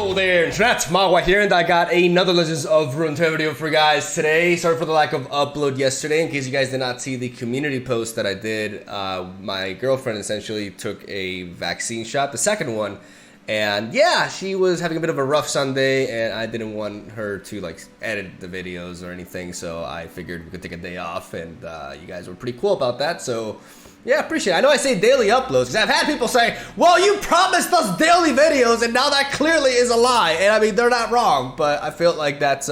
Yo there, MegaMogwai here, and I got another Legends of Runeterra video for you guys today. Sorry for the lack of upload yesterday. In case you guys did not see the community post that I did, my girlfriend essentially took a vaccine shot, the second one, and yeah, she was having a bit of a rough Sunday, and I didn't want her to like edit the videos or anything, so I figured we could take a day off, and you guys were pretty cool about that, so yeah, appreciate it. I know I say daily uploads because I've had people say, well, you promised us daily videos and now that clearly is a lie. And I mean, they're not wrong, but I feel like that's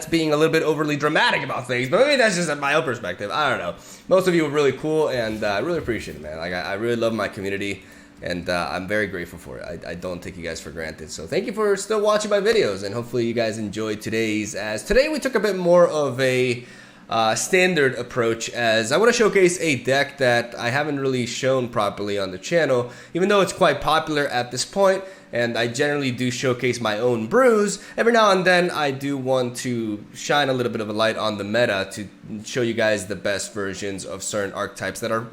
being a little bit overly dramatic about things. But maybe that's just my own perspective. I don't know. Most of you were really cool, and I really appreciate it, man. Like, I really love my community, and I'm very grateful for it. I don't take you guys for granted. So thank you for still watching my videos, and hopefully you guys enjoyed today's. As today we took a bit more of a standard approach, as I want to showcase a deck that I haven't really shown properly on the channel, even though it's quite popular at this point, and I generally do showcase my own brews. Every now and then I do want to shine a little bit of a light on the meta to show you guys the best versions of certain archetypes that are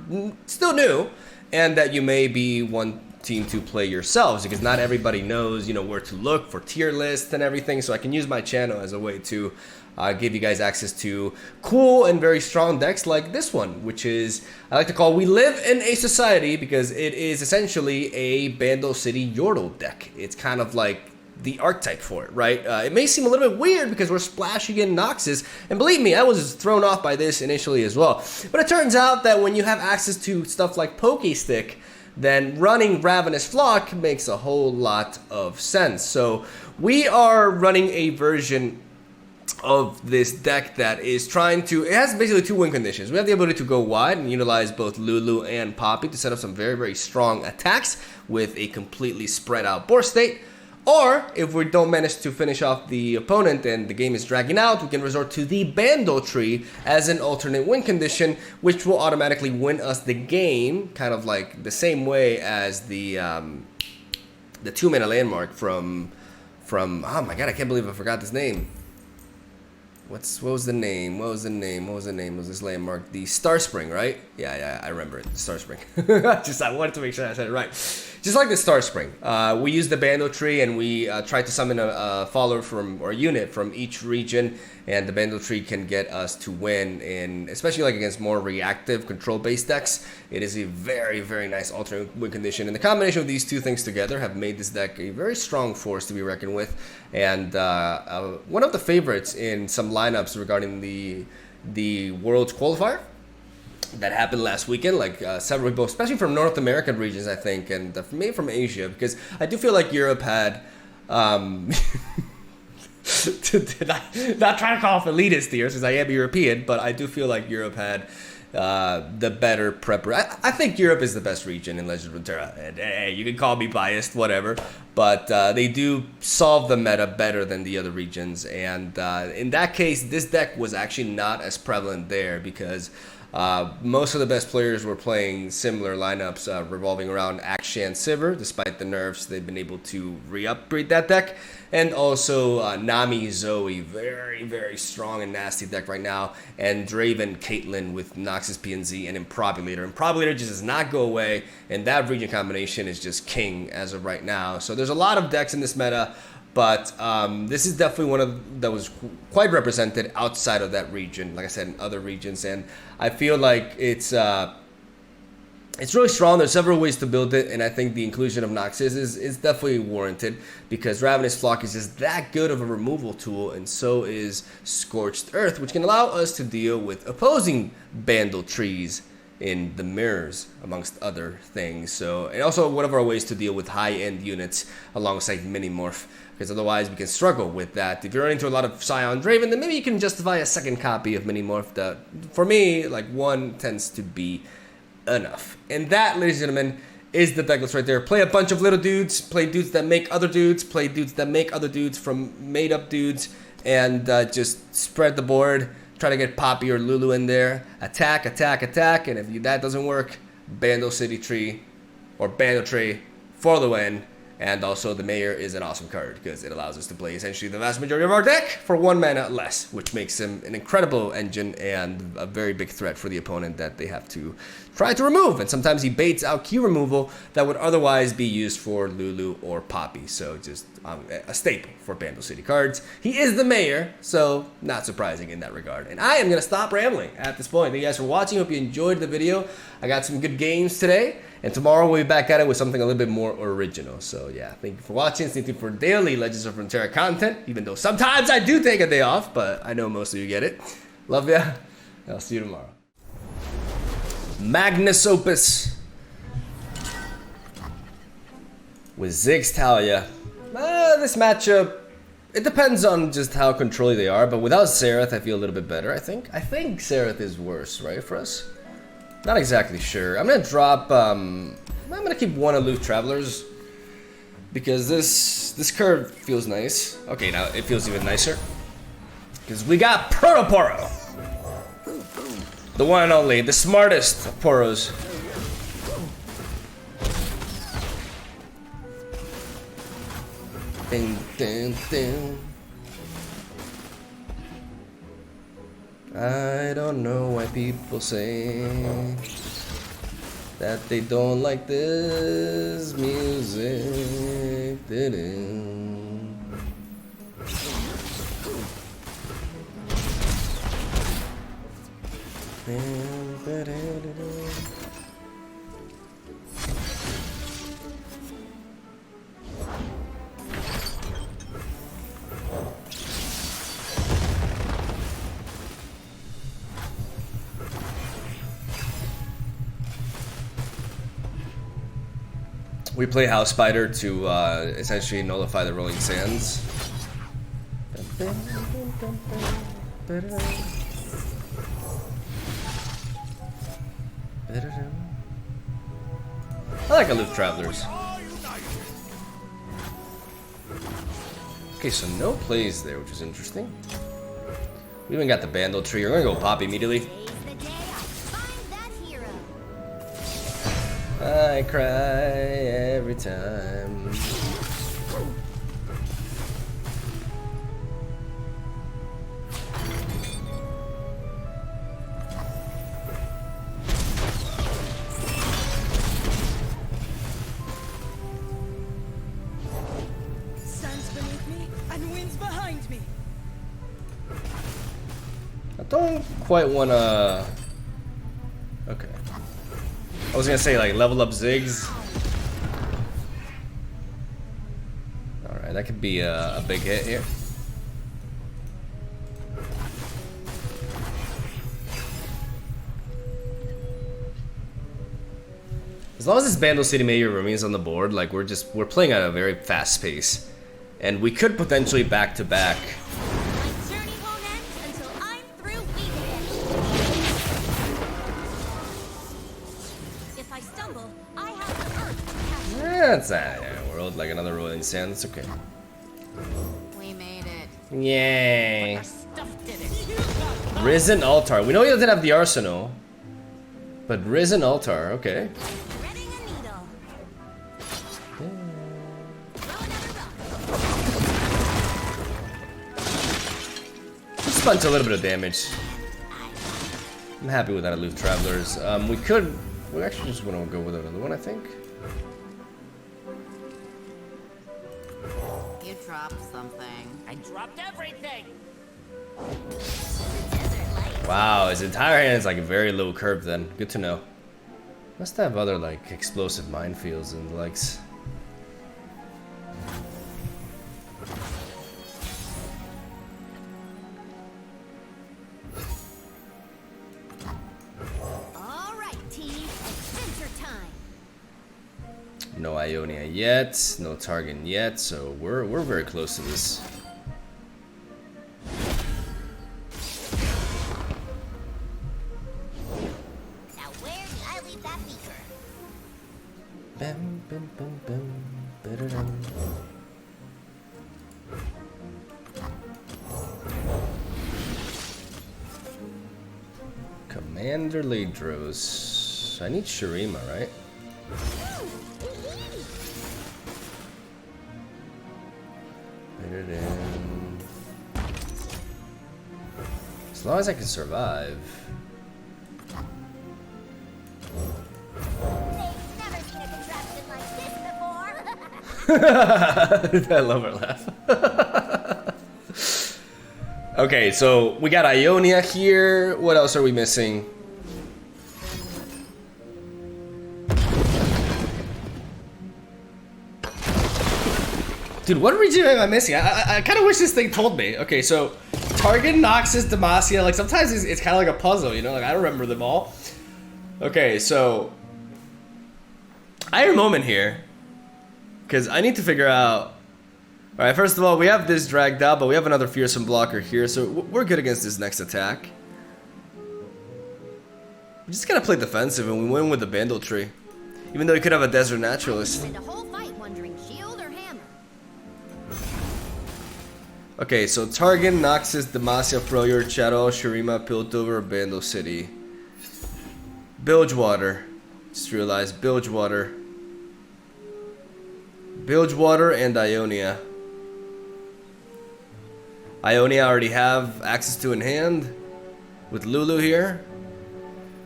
still new and that you may be wanting to play yourselves, because not everybody knows, you know, where to look for tier lists and everything. So I can use my channel as a way to give you guys access to cool and very strong decks like this one, which is, I like to call We Live in a Society, because it is essentially a Bandle City Yordle deck. It's kind of like the archetype for it, right? It may seem a little bit weird because we're splashing in Noxus, and believe me, I was thrown off by this initially as well. But it turns out that when you have access to stuff like Pokestick, then running Ravenous Flock makes a whole lot of sense. So we are running a version of this deck that is trying to, it has basically two win conditions. We have the ability to go wide and utilize both Lulu and Poppy to set up some very, very strong attacks with a completely spread out board state. Or if we don't manage to finish off the opponent and the game is dragging out, we can resort to the Bandle tree as an alternate win condition, which will automatically win us the game, kind of like the same way as the 2-mana landmark from oh my god, I can't believe I forgot this name. What was the name? What was this landmark? The Star Spring, right? Yeah, I remember it. Star Spring. I wanted to make sure I said it right. Just like the Star Spring, we use the Bandle tree, and we try to summon a follower or a unit from each region, and the Bandle tree can get us to win, and especially like against more reactive control-based decks, it is a very, very nice alternate win condition. And the combination of these two things together have made this deck a very strong force to be reckoned with, and one of the favorites in some lineups regarding the Worlds qualifier that happened last weekend, like several people, especially from North American regions, I think, and maybe from Asia, because I do feel like Europe had, not trying to call off elitist here, since I am European, but I do feel like Europe had the better prepper. I think Europe is the best region in Legends of Runeterra, and hey, you can call me biased, whatever, but they do solve the meta better than the other regions, and in that case, this deck was actually not as prevalent there, because most of the best players were playing similar lineups revolving around Akshan Sivir. Despite the nerfs, they've been able to re-upgrade that deck. And also Nami Zoe, very, very strong and nasty deck right now. And Draven Caitlyn with Noxus PNZ and Improbulator. Improbulator just does not go away, and that region combination is just king as of right now. So there's a lot of decks in this meta, but this is definitely one that was quite represented outside of that region, like I said, in other regions, and I feel like it's really strong. There's several ways to build it, and I think the inclusion of Noxus is definitely warranted, because Ravenous Flock is just that good of a removal tool, and so is Scorched Earth, which can allow us to deal with opposing Bandle trees in the mirrors, amongst other things. So, and also one of our ways to deal with high-end units alongside Minimorph, because otherwise we can struggle with that. If you're running into a lot of Sion Draven, then maybe you can justify a second copy of Minimorph. That, for me, like one tends to be enough. And that, ladies and gentlemen, is the deck list right there. Play a bunch of little dudes, play dudes that make other dudes, play dudes that make other dudes from made-up dudes, and just spread the board. Try to get Poppy or Lulu in there. Attack, attack, attack, and if that doesn't work, Bandle City Tree or Bandle Tree for the win. And also the Mayor is an awesome card because it allows us to play essentially the vast majority of our deck for 1 mana less, which makes him an incredible engine and a very big threat for the opponent that they have to try to remove. And sometimes he baits out key removal that would otherwise be used for Lulu or Poppy. So just a staple for Bandle City cards. He is the Mayor, so not surprising in that regard. And I am going to stop rambling at this point. Thank you guys for watching. Hope you enjoyed the video. I got some good games today. And tomorrow we'll be back at it with something a little bit more original. So yeah, thank you for watching. Stay tuned for daily Legends of Runeterra content. Even though sometimes I do take a day off, but I know most of you get it. Love ya. I'll see you tomorrow. Magnus Opus with Ziggs Taliyah. This matchup, it depends on just how controlly they are, but without Xerath I feel a little bit better, I think. I think Xerath is worse, right, for us? Not exactly sure. I'm gonna drop, I'm gonna keep one Aloof Travelers because this curve feels nice. Okay, now it feels even nicer because we got Protoporo. The one and only, the smartest of Poros. Ding, ding, ding. I don't know why people say that they don't like this music. We play House Spider to essentially nullify the Rolling Sands. I like Aloof Travelers. Okay, so no plays there, which is interesting. We even got the Bandle tree. We're gonna go Pop immediately. I cry every time. Sun's beneath me and wind's behind me. I don't quite wanna. Okay. I was gonna say like level up Ziggs. Alright, that could be a big hit here. As long as this Bandle City Mayor remains on the board, like we're playing at a very fast pace. And we could potentially back to back. That's world like another Rolling Sand. That's okay. We made it. Yay! Our stuff did it. Risen Altar. We know he doesn't have the arsenal, but Risen Altar. Okay. Threading a needle. Just bunch a little bit of damage. I'm happy with that Aloof Travelers. We actually just want to go with another one, I think. You dropped something. I dropped everything. Wow, his entire hand is like a very low curve then. Good to know. Must have other like explosive minefields and the likes. No Ionia yet, no Targon yet, so we're very close to this. Now where did I leave that beaker? Bam, bam, bam, bam, ba-da-dum. Commander Ladros. I need Shurima, right? Fit it in. As long as I can survive. They've never seen a contraption like this before. I love her laugh. Okay, so we got Ionia here. What else are we missing? Dude, what region am I missing? I kind of wish this thing told me. Okay, so Target, Noxus, Demacia. Like sometimes it's kind of like a puzzle, you know? Like I don't remember them all. Okay, so I have a moment here because I need to figure out. All right, first of all, we have this dragged out, but we have another fearsome blocker here, so we're good against this next attack. We just gotta play defensive, and we win with the Bandle tree, even though we could have a Desert Naturalist. Spend a whole fight wondering shield or hammer. Okay, so Targan, Noxus, Demacia, Freljord, Shadow, Shurima, Piltover, Bandle City. Bilgewater. Just realized Bilgewater. Bilgewater and Ionia. Ionia I already have access to in hand with Lulu here,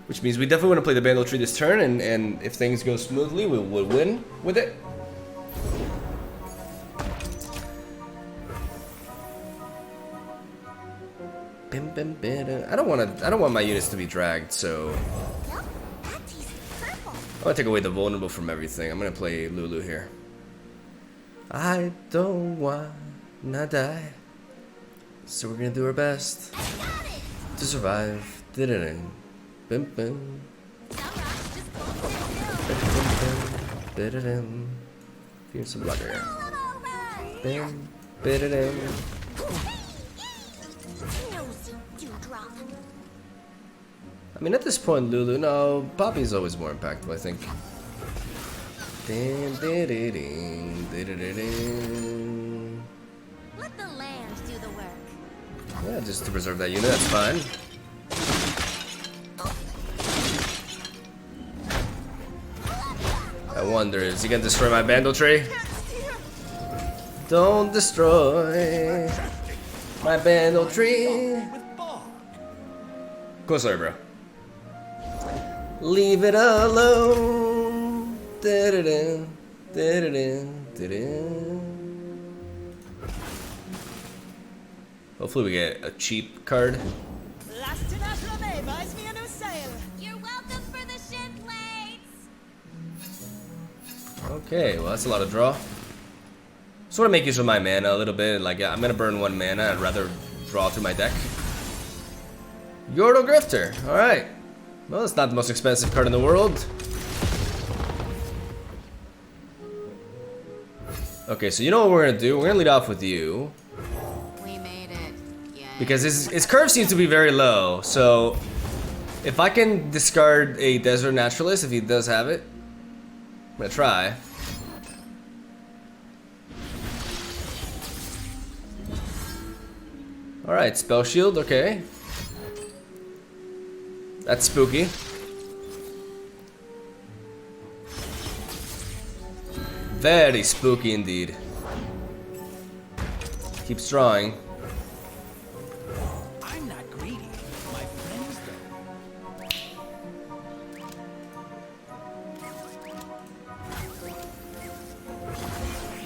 which means we definitely want to play the Bandle tree this turn, and if things go smoothly, we will win with it. I don't want my units to be dragged, so I'm gonna take away the vulnerable from everything. I'm gonna play Lulu here. I don't wanna die, so we're gonna do our best to survive. Bim bim. Fearsome blocker. Bim bim. I mean, at this point, Lulu, no, Poppy's always more impactful, I think. Let the land do the work. Yeah, just to preserve that unit, that's fine. I wonder, is he gonna destroy my Bandle tree? Don't destroy my Bandle tree. Go sorry, bro. Leave it alone. Da-da-da, da-da-da, da-da. Hopefully we get a cheap card. buys me a new sail. You're welcome for the shin plates. Okay, well that's a lot of draw. Sort of make use of my mana a little bit. Like, yeah, I'm gonna burn 1 mana. I'd rather draw through my deck. Yordle Grifter. Alright. Well, it's not the most expensive card in the world. Okay, so you know what we're gonna do? We're gonna lead off with you. We made it. Yay. Because his curve seems to be very low. So, if I can discard a Desert Naturalist, if he does have it, I'm gonna try. Alright, Spell Shield, okay. That's spooky. Very spooky indeed. Keeps drawing. I'm not greedy. My friends though.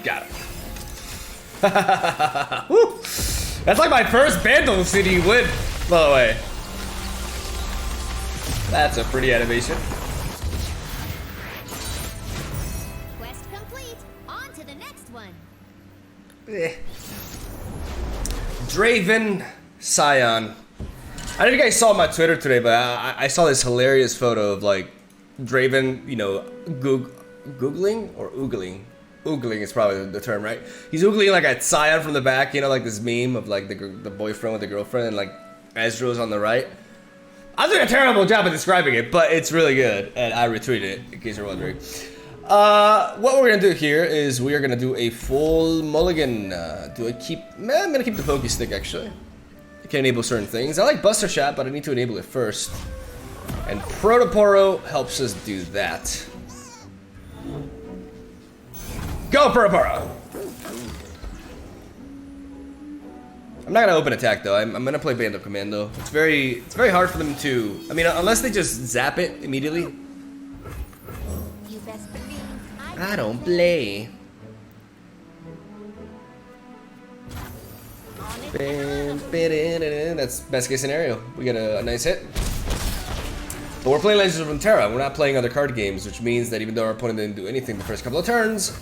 Got it. Woo! That's like my first Bandle City win, by the way. That's a pretty animation. Quest complete. On to the next one. Draven, Sion. I don't know if you guys saw my Twitter today, but I saw this hilarious photo of like Draven, you know, googling or oogling. Oogling is probably the term, right? He's oogling like at Sion from the back, you know, like this meme of like the boyfriend with the girlfriend, and like Ezreal's on the right. I'm doing a terrible job of describing it, but it's really good, and I retweeted it in case you're wondering. What we're gonna do here is we are gonna do a full mulligan. Do I keep? I'm gonna keep the Pokey Stick actually. I can enable certain things. I like Buster Shot, but I need to enable it first. And Protoporo helps us do that. Go Protoporo! I'm not gonna open attack though. I'm gonna play Bandle Commando. It's very hard for them to. I mean, unless they just zap it immediately. You best believe I don't play. That's best case scenario. We get a nice hit. But we're playing Legends of Runeterra. We're not playing other card games, which means that even though our opponent didn't do anything the first couple of turns,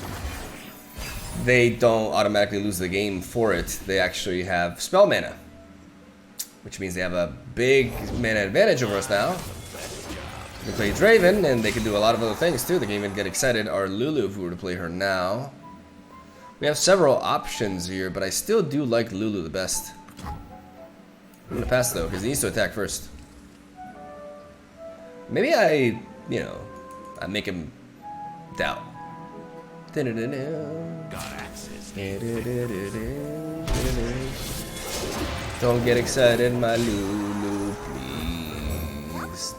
they don't automatically lose the game for it. They actually have spell mana, which means they have a big mana advantage over us now. They play Draven, and they can do a lot of other things too. They can even get excited. Our Lulu, if we were to play her now. We have several options here, but I still do like Lulu the best. I'm gonna pass though, because he needs to attack first. Maybe I make him doubt. Got access. Don't get excited, my Lulu, please.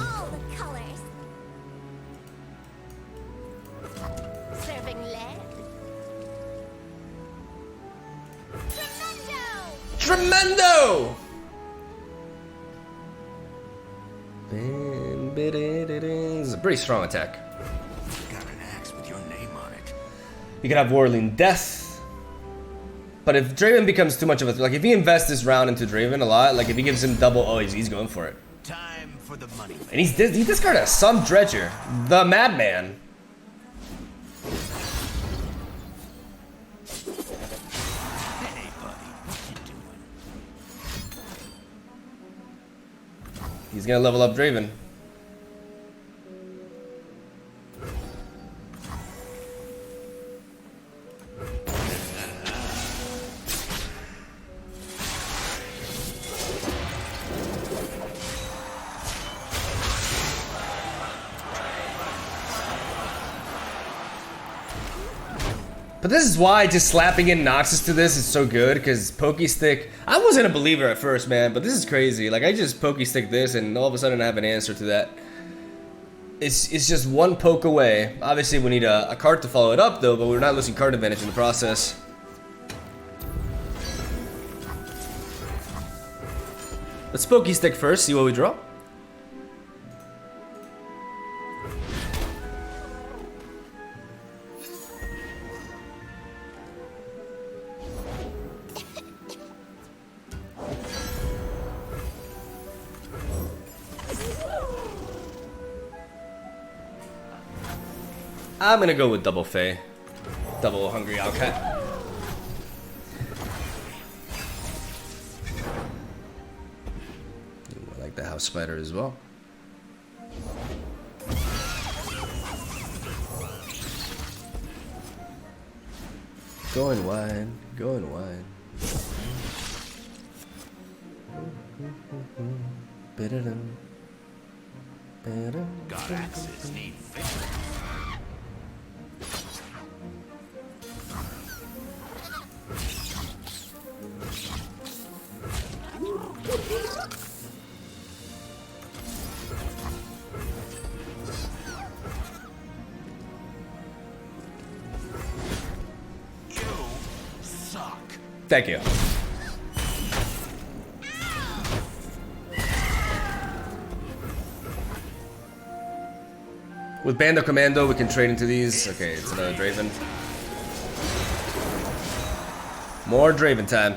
all the colors. Serving lead. Tremendo! It's a pretty strong attack. Got an axe with your name on it. You can have Whirling Death. But if Draven becomes too much of a... Like, if he invests this round into Draven a lot, like, if he gives him double... Oh, he's going for it. Time for the money. And he discarded a Some Dredger. The Madman. Hey, buddy, what you doing? He's gonna level up Draven. But this is why just slapping in Noxus to this is so good, because Pokey Stick... I wasn't a believer at first, man, but this is crazy. Like, I just Pokey Stick this, and all of a sudden I have an answer to that. It's just one poke away. Obviously, we need a card to follow it up, though, but we're not losing card advantage in the process. Let's Pokey Stick first, see what we draw. I'm gonna go with double Fae. Double Hungry Owlcat. I like the House Spider as well. Going wide, going wide. Got axes, need victory. You suck. Thank you. With Bandle Commando, we can trade into these. Okay, it's another Draven. More Draven time.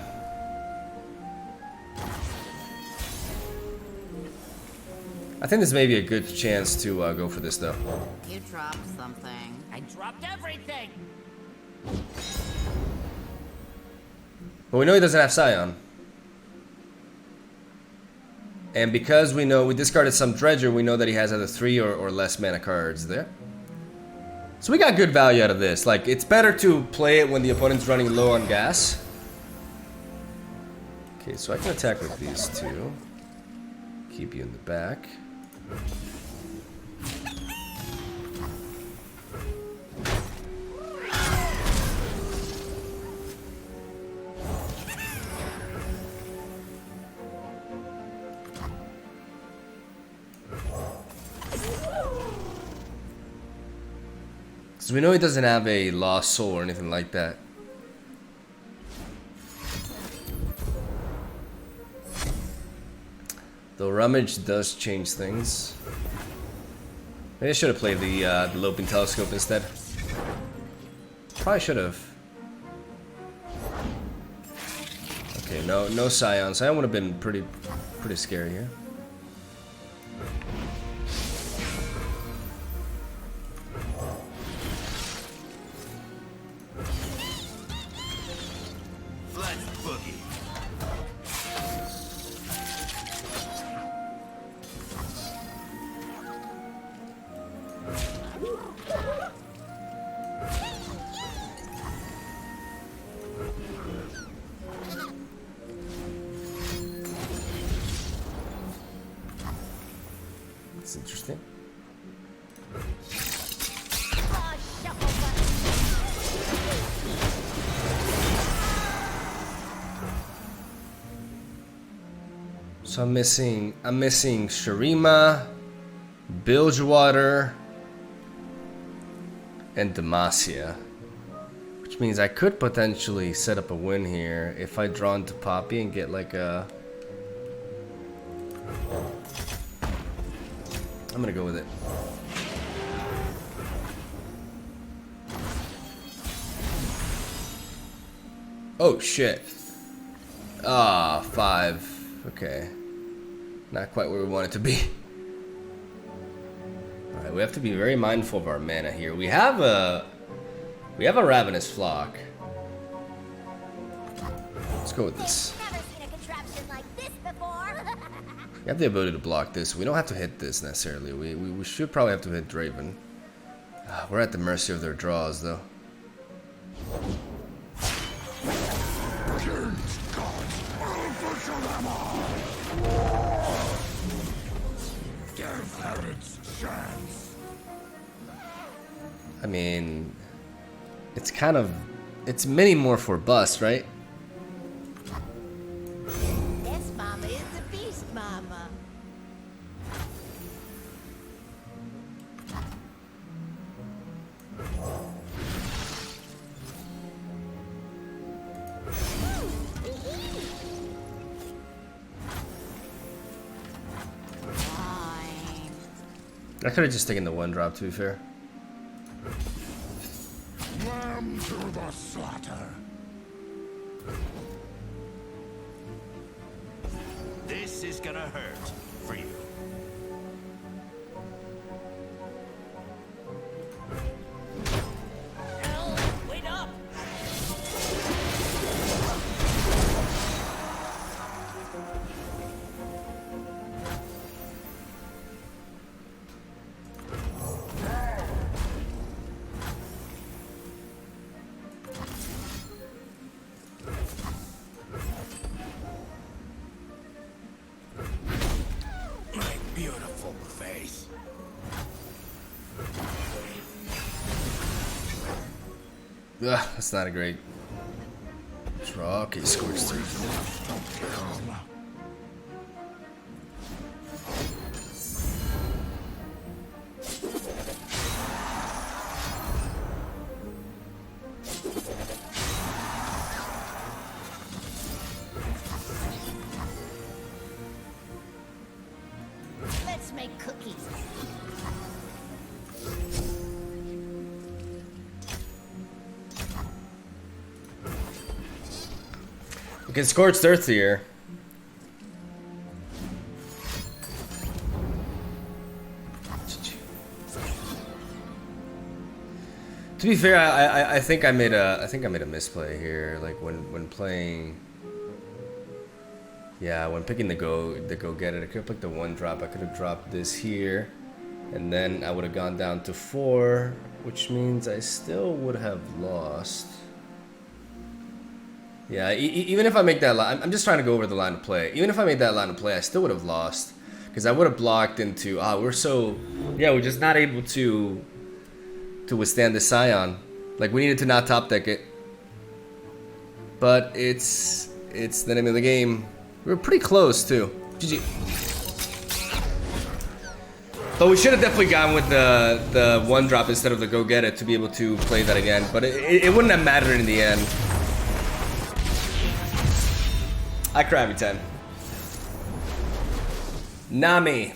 I think this may be a good chance to go for this, though. You dropped something. I dropped everything. But we know he doesn't have Sion. And because we know we discarded some Dredger, we know that he has either 3 or less mana cards there. So we got good value out of this. Like, it's better to play it when the opponent's running low on gas. Okay, so I can attack with these two. Keep you in the back. Because we know he doesn't have a lost soul or anything like that. Though Rummage does change things. Maybe I should have played the Loping Telescope instead. Probably should have. Okay, no Sion. Sion would have been pretty scary here. That's interesting. So I'm missing Shurima, Bilgewater, and Demacia. Which means I could potentially set up a win here if I draw into Poppy and get like a... I'm gonna go with it. Oh shit. Ah, 5. Okay. Not quite where we want it to be. Alright, we have to be very mindful of our mana here. We have a Ravenous Flock. Let's go with this. Never seen a contraption like this before. We have the ability to block this. We don't have to hit this necessarily. We should probably have to hit Draven. We're at the mercy of their draws, though. I mean, it's kind of... It's mini more for bust, right? This mama is a beast mama. I could have just taken the 1-drop, to be fair. Lamb to the slaughter. This is gonna hurt for you. Wait up! My beautiful face. Ugh, that's not a great draw. Okay, Scorch 3. Let's make cookies. We can Scorched Earth here. To be fair, I think I made a misplay here. Like when playing, yeah, when picking the go get it, I could have picked the 1-drop. I could have dropped this here, and then I would have gone down to 4, which means I still would have lost. Yeah, even if I make that line, I'm just trying to go over the line of play. Even if I made that line of play, I still would have lost, because I would have blocked into. We're just not able to withstand the Sion. Like, we needed to not top deck it, but it's the name of the game. We were pretty close too. GG. But we should have definitely gone with the one drop instead of the go get it to be able to play that again. But it wouldn't have mattered in the end. I cry every time. Nami.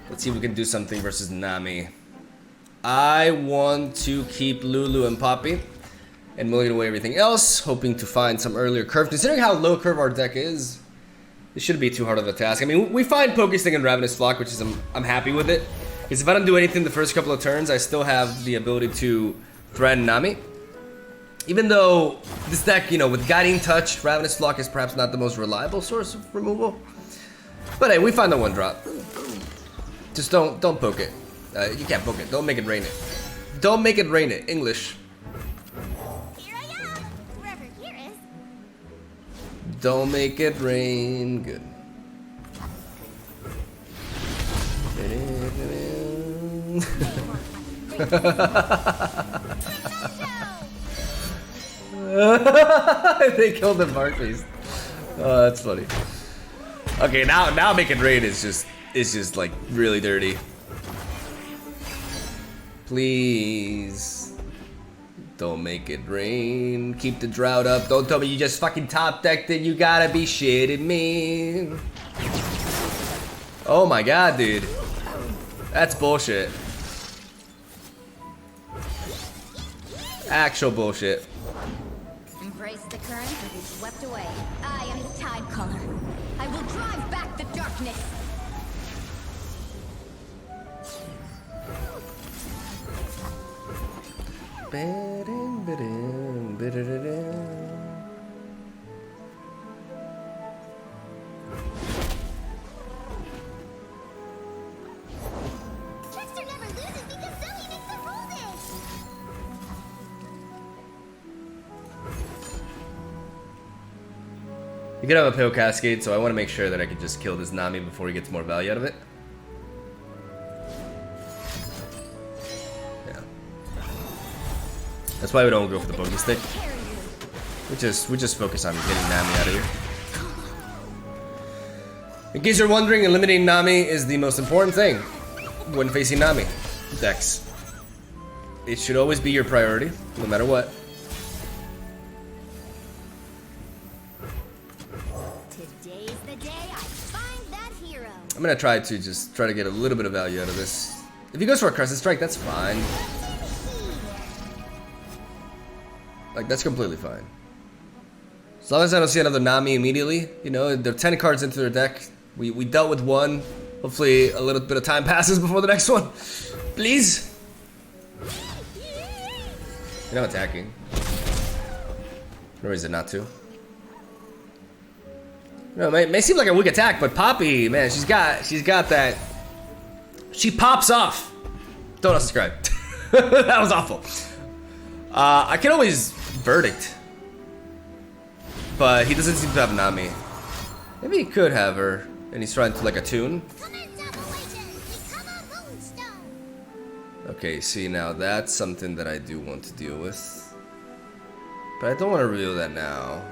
Let's see if we can do something versus Nami. I want to keep Lulu and Poppy and million away everything else, hoping to find some earlier curve. Considering how low curve our deck is, this shouldn't be too hard of a task. I mean, we find Pokesting and Ravenous Flock, which is I'm happy with it. Because if I don't do anything the first couple of turns, I still have the ability to threaten Nami. Even though this deck, you know, with Guiding Touch, Ravenous Flock is perhaps not the most reliable source of removal. But hey, we find the one drop. Just don't poke it. You can't poke it. Don't make it rain it. Don't make it rain it. English. Here I am. Wherever here is. Don't make it rain good. They killed the Barclays. Oh, that's funny. Okay, now make it rain is just like really dirty. Please. Don't make it rain. Keep the drought up. Don't tell me you just fucking top decked it. You gotta be shitting me. Oh my god, dude. That's bullshit. Actual bullshit. Embrace the current or be swept away. I am the tide caller. I will drive back the darkness. Trickster never loses because Zoe makes the rules. You could have a Pale Cascade, so I want to make sure that I can just kill this Nami before he gets more value out of it. Yeah. That's why we don't go for the Poké Stick. We just focus on getting Nami out of here. In case you're wondering, eliminating Nami is the most important thing when facing Nami decks. It should always be your priority, no matter what. Today's the day I find that hero. I'm gonna try to get a little bit of value out of this. If he goes for a Crescent Strike, that's fine. Like, that's completely fine. As long as I don't see another Nami immediately, you know, they're 10 cards into their deck. We dealt with one. Hopefully a little bit of time passes before the next one. Please. You're not attacking. No reason not to. No, it may seem like a weak attack, but Poppy, man, she's got that. She pops off. Don't unsubscribe. That was awful. I can always Verdict. But he doesn't seem to have Nami. Maybe he could have her, and he's trying to like attune. Okay, see, now that's something that I do want to deal with. But I don't want to reveal that now.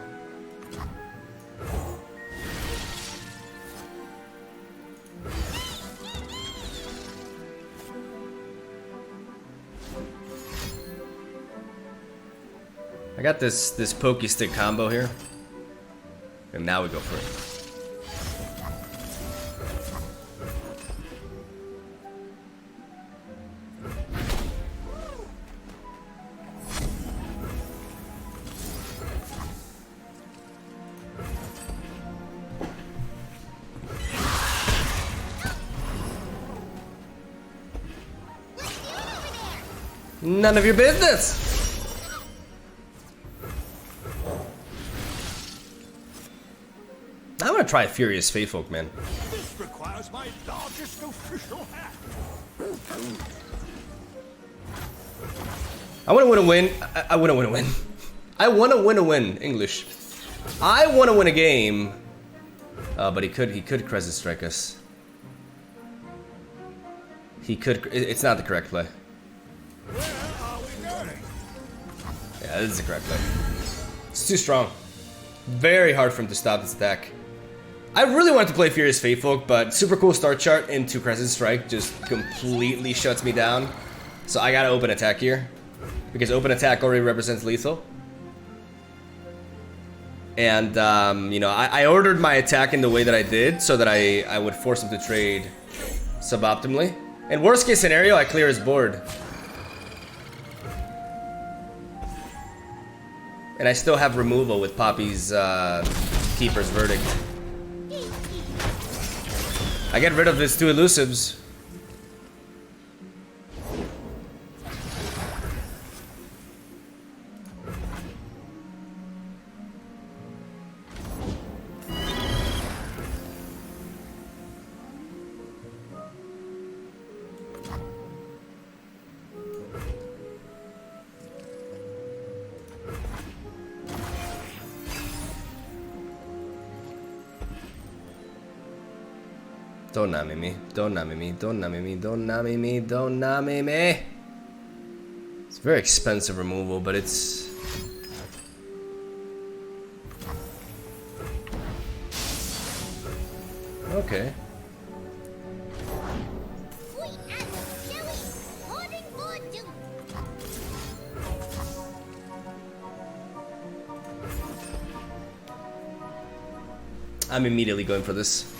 I got this Pokey Stick combo here. And now we go for it. None of your business! I'm gonna try Furious Fatefolk, man. This requires my largest official hat. I wanna win a win. I wanna win a win. I wanna win a win, English. I wanna win a game. But he could Crescent Strike us. He could, it's not the correct play. Where are we going? Yeah, this is the correct play. It's too strong. Very hard for him to stop this attack. I really wanted to play Furious Fatefolk, but super cool start chart into Crescent Strike just completely shuts me down. So I gotta open attack here, because open attack already represents lethal. And you know, I ordered my attack in the way that I did so that I would force him to trade suboptimally. In worst case scenario, I clear his board. And I still have removal with Poppy's Keeper's Verdict. I get rid of his 2 elusives. Don't Nami me, don't Nami me, don't Nami me, don't Nami me, don't Nami me. It's very expensive removal, but it's... okay. I'm immediately going for this.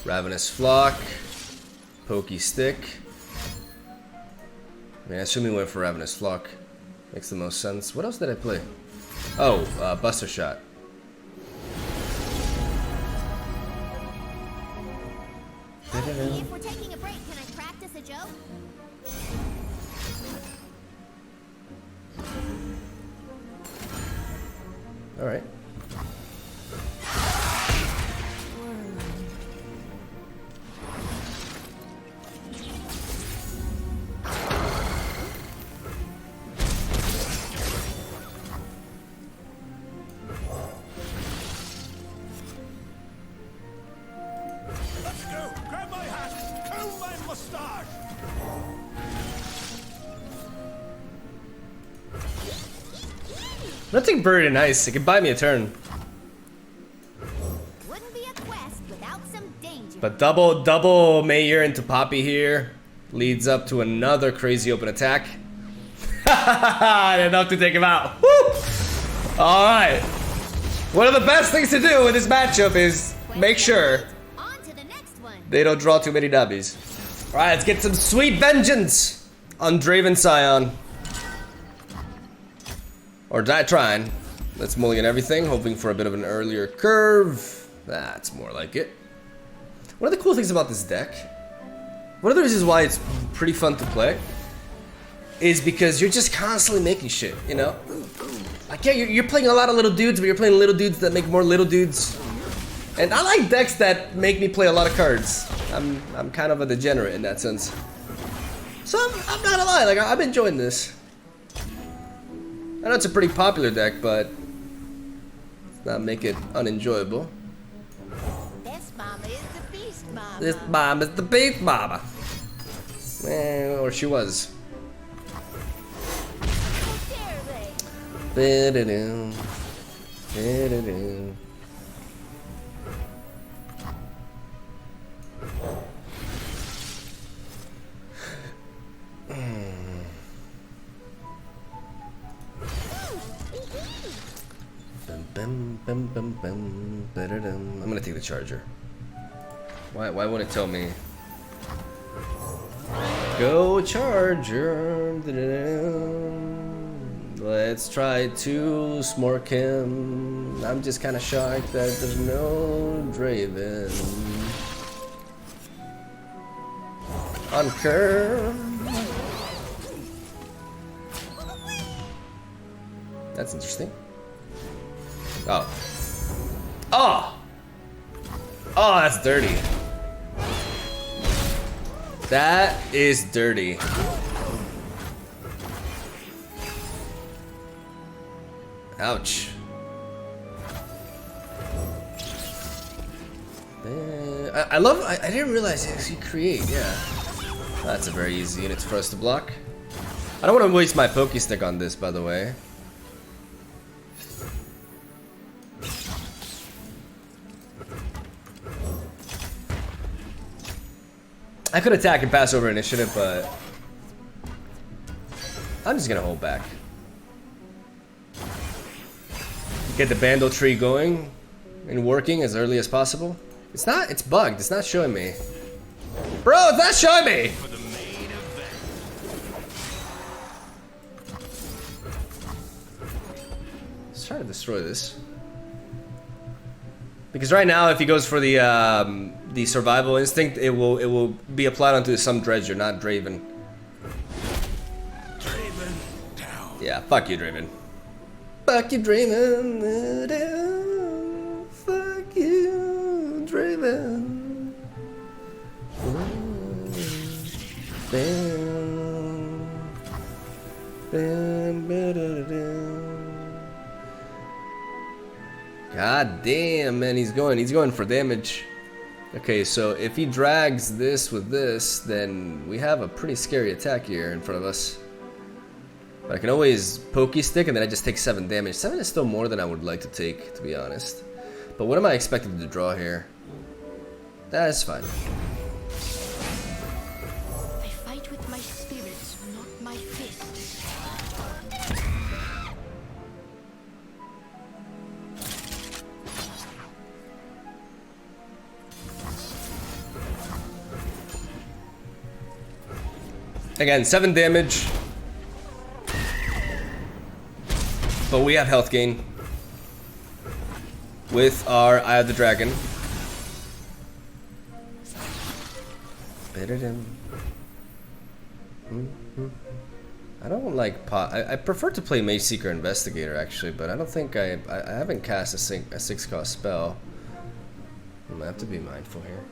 Ravenous Flock, Pokey Stick. I mean, I assume we went for Ravenous Flock. Makes the most sense. What else did I play? Oh, Buster Shot. If we're taking a break, can I practice a joke? All right. Nothing buried in ice. It can buy me a turn. Wouldn't be a quest without some danger. But double Mayor into Poppy here leads up to another crazy open attack. Enough to take him out. Woo! All right. One of the best things to do in this matchup is make sure On to the next one. they don't draw too many dubbies. All right, let's get some sweet vengeance on Draven Sion. Or die trying. Let's mulligan everything, hoping for a bit of an earlier curve. That's more like it. One of the cool things about this deck, one of the reasons why it's pretty fun to play, is because you're just constantly making shit, you know? Like, yeah, you're playing a lot of little dudes, but you're playing little dudes that make more little dudes. And I like decks that make me play a lot of cards. I'm kind of a degenerate in that sense. So I'm not gonna lie, like, I'm enjoying this. I know it's a pretty popular deck, but let's not make it unenjoyable. This mama is the beast mama. This mom is the beast mama. Or she was. Ba-da-doo. Ba-da-doo. Bum, bum, bum, ba-da-dum. I'm gonna take the charger. Why won't it tell me? Go charger. Da-da-dum. Let's try to smork him. I'm just kind of shocked that there's no Draven on curve. That's interesting. Oh. Oh! Oh, that's dirty. That is dirty. Ouch. I love, I didn't realize it actually create, yeah. That's a very easy unit for us to block. I don't want to waste my Pokestick on this, by the way. I could attack and pass over initiative, but I'm just gonna hold back. Get the Bandle tree going and working as early as possible. It's not, it's bugged, it's not showing me. Bro, it's not showing me! Let's try to destroy this. Because right now, if he goes for the survival instinct, it will be applied onto some dredger, not Draven. Draven down. Yeah, fuck you, Draven. Fuck you, Draven. Fuck you, Draven. Bam. Bam, ba-da-da-da. God damn, man, he's going for damage. Okay, so if he drags this with this, then we have a pretty scary attack here in front of us. But I can always pokey stick and then I just take 7 damage. 7 is still more than I would like to take, to be honest. But what am I expected to draw here? That's fine. I fight with my spirits, not my fists. Again, 7 damage. But we have health gain with our Eye of the Dragon. I don't like pot. I prefer to play Mage Seeker Investigator actually, but I don't think I haven't cast a 6-cost spell. I might have to be mindful here.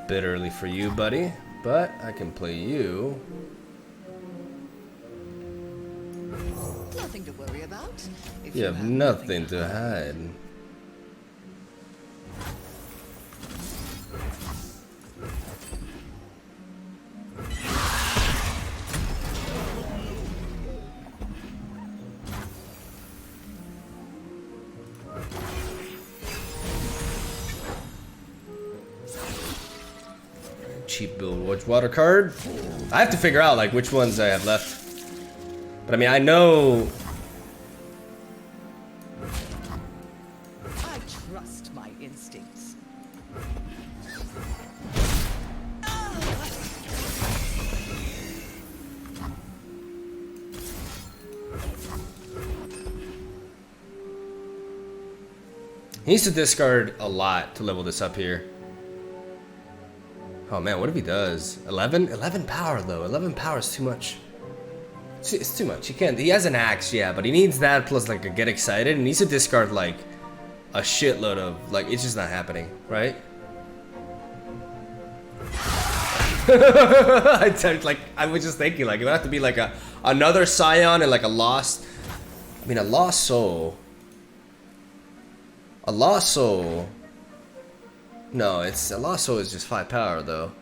Bit early for you, buddy, but I can play you. Nothing to worry about. If You have nothing to hide. Cheap build water card. I have to figure out like which ones I have left. But I mean, I know. I trust my instincts. He needs to discard a lot to level this up here. Oh man, what if he does? 11? 11 power though. 11 power is too much. It's too much. He can't. He has an axe, yeah, but he needs that plus like a get excited. And he needs to discard like a shitload of like. It's just not happening, right? I was just thinking like it would have to be like another Sion and like a lost. I mean, a lost soul. A lost soul. No, it's a lost soul is just 5 power though.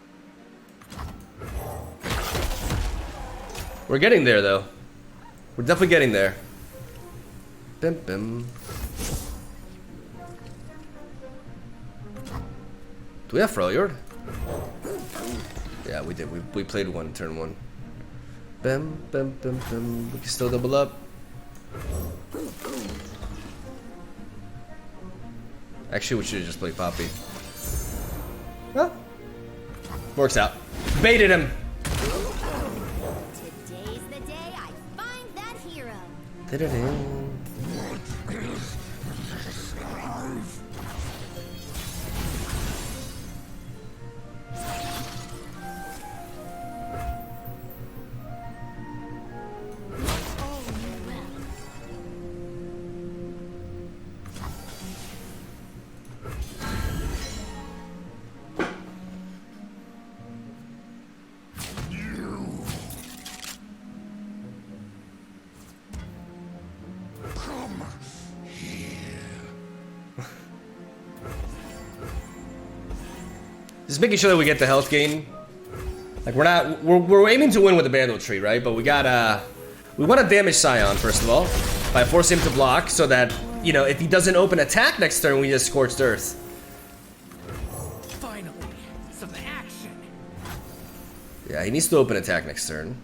We're getting there though. We're definitely getting there. Bim bim. Do we have Freljord? Yeah, we did. We played one turn 1. Bim bim bim bim. We can still double up. Actually, we should have just played Poppy. Well, works out. Baited him. Today's the day I find that hero. Just making sure that we get the health gain. Like we're aiming to win with the Bandle tree, right? But we want to damage Sion first of all by forcing him to block, so that you know if he doesn't open attack next turn, we just scorched earth. Finally, some action. Yeah, he needs to open attack next turn.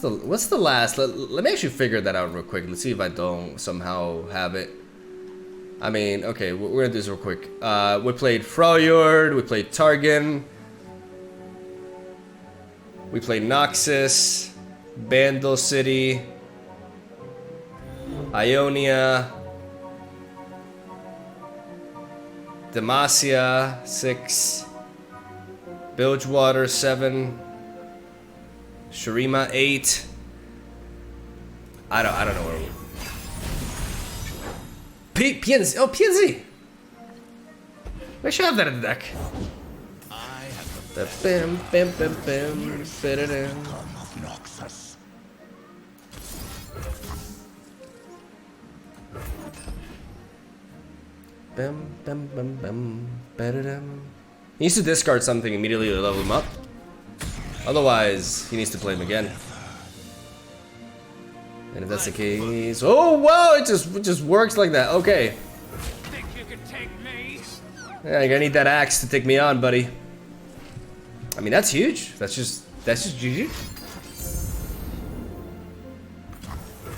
What's the last? Let me actually figure that out real quick. Let's see if I don't somehow have it. I mean, okay, we're gonna do this real quick. We played Freljord, we played Targon, we played Noxus, Bandle City, Ionia, Demacia 6, Bilgewater 7, Shurima 8. I don't know where PNZ. Oh, PNZ. We should have that in the deck. I have The bim bim bim bim bim. of Noxus. Bim bim bim bim bim. He needs to discard something immediately to level him up. Otherwise, he needs to play him again. And if that's the case, oh wow, it just works like that. Okay. Think you can take me? Yeah, you're gonna need that axe to take me on, buddy. I mean, that's huge. That's just GG.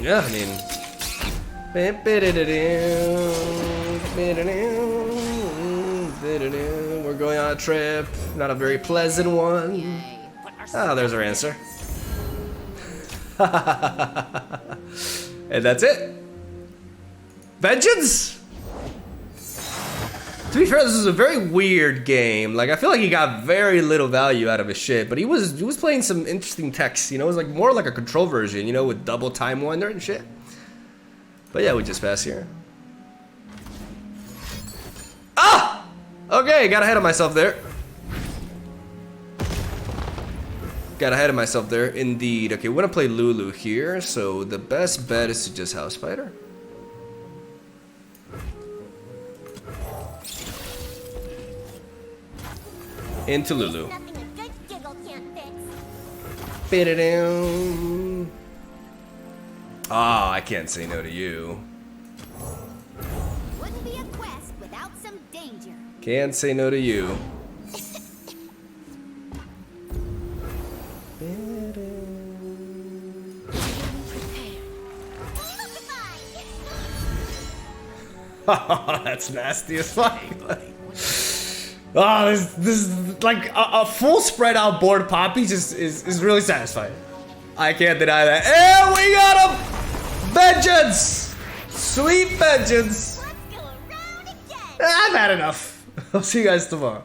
Yeah, I mean. We're going on a trip. Not a very pleasant one. Yay. Ah, there's our answer. And that's it. Vengeance! To be fair, this is a very weird game. Like, I feel like he got very little value out of his shit, but he was playing some interesting techs, you know? It was like more like a control version, you know, with double time wonder and shit. But yeah, we just pass here. Ah! Okay, got ahead of myself there. Got ahead of myself there, indeed. Okay, we're gonna play Lulu here, so the best bet is to just House Fighter. Into Lulu. Nothing a good giggle can't fix. Ba-da-dum. Ah, I can't say no to you. Wouldn't be a quest without some danger. Can't say no to you. That's nasty as fuck, buddy. Oh, this is like a full spread out board poppy is really satisfying. I can't deny that. And we got him! Vengeance! Sweet vengeance! Let's go around again. I've had enough. I'll see you guys tomorrow.